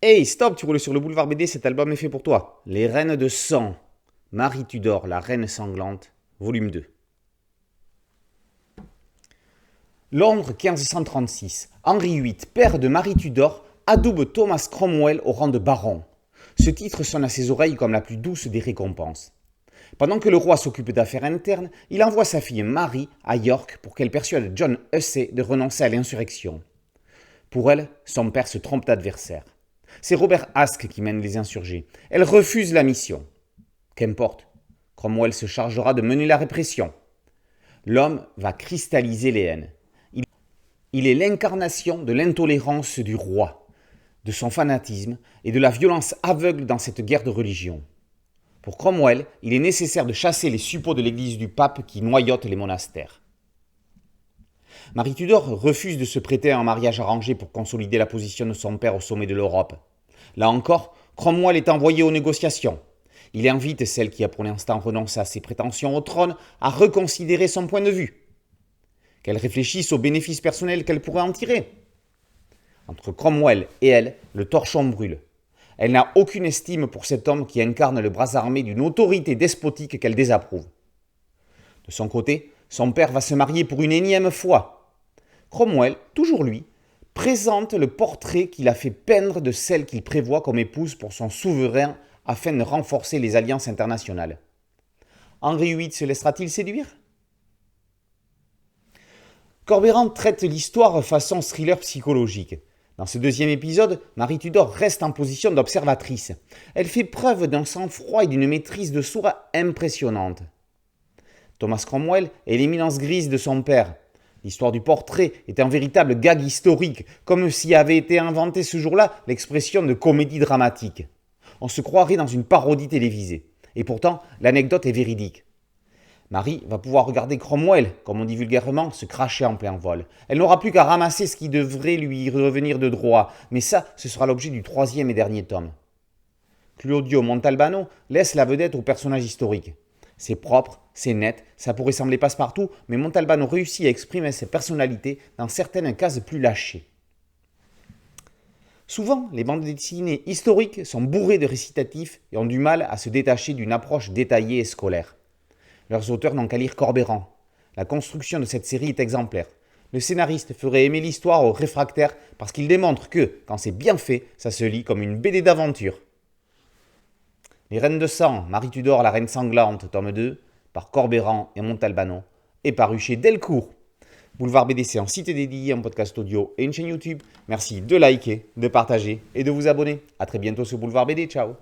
Hey, stop, tu roules sur le boulevard BD, cet album est fait pour toi. Les Reines de Sang, Marie Tudor, la Reine sanglante, volume 2. Londres 1536. Henri VIII, père de Marie Tudor, adoube Thomas Cromwell au rang de baron. Ce titre sonne à ses oreilles comme la plus douce des récompenses. Pendant que le roi s'occupe d'affaires internes, il envoie sa fille Marie à York pour qu'elle persuade John Hussey de renoncer à l'insurrection. Pour elle, son père se trompe d'adversaire. C'est Robert Asque qui mène les insurgés. Elle refuse la mission. Qu'importe, Cromwell se chargera de mener la répression. L'homme va cristalliser les haines. Il est l'incarnation de l'intolérance du roi, de son fanatisme et de la violence aveugle dans cette guerre de religion. Pour Cromwell, il est nécessaire de chasser les suppôts de l'église du pape qui noyotent les monastères. Marie Tudor refuse de se prêter à un mariage arrangé pour consolider la position de son père au sommet de l'Europe. Là encore, Cromwell est envoyé aux négociations. Il invite celle qui a pour l'instant renoncé à ses prétentions au trône à reconsidérer son point de vue. Qu'elle réfléchisse aux bénéfices personnels qu'elle pourrait en tirer. Entre Cromwell et elle, le torchon brûle. Elle n'a aucune estime pour cet homme qui incarne le bras armé d'une autorité despotique qu'elle désapprouve. De son côté, son père va se marier pour une énième fois. Cromwell, toujours lui, présente le portrait qu'il a fait peindre de celle qu'il prévoit comme épouse pour son souverain afin de renforcer les alliances internationales. Henri VIII se laissera-t-il séduire ? Corberan traite l'histoire façon thriller psychologique. Dans ce deuxième épisode, Marie Tudor reste en position d'observatrice. Elle fait preuve d'un sang-froid et d'une maîtrise de soi impressionnante. Thomas Cromwell est l'éminence grise de son père. L'histoire du portrait est un véritable gag historique, comme s'y avait été inventé ce jour-là l'expression de comédie dramatique. On se croirait dans une parodie télévisée. Et pourtant, l'anecdote est véridique. Marie va pouvoir regarder Cromwell, comme on dit vulgairement, se cracher en plein vol. Elle n'aura plus qu'à ramasser ce qui devrait lui revenir de droit, mais ça, ce sera l'objet du troisième et dernier tome. Claudio Montalbano laisse la vedette au personnage historique. C'est propre, c'est net, ça pourrait sembler passe-partout, mais Montalbano réussit à exprimer ses personnalités dans certaines cases plus lâchées. Souvent, les bandes dessinées historiques sont bourrées de récitatifs et ont du mal à se détacher d'une approche détaillée et scolaire. Leurs auteurs n'ont qu'à lire Corberan. La construction de cette série est exemplaire. Le scénariste ferait aimer l'histoire aux réfractaires parce qu'il démontre que, quand c'est bien fait, ça se lit comme une BD d'aventure. Les Reines de Sang, Marie Tudor, la Reine sanglante, tome 2, par Corberan et Montalbano, est paru chez Delcourt. Boulevard BD, c'est un site dédié, un podcast audio et une chaîne YouTube. Merci de liker, de partager et de vous abonner. A très bientôt sur Boulevard BD, ciao.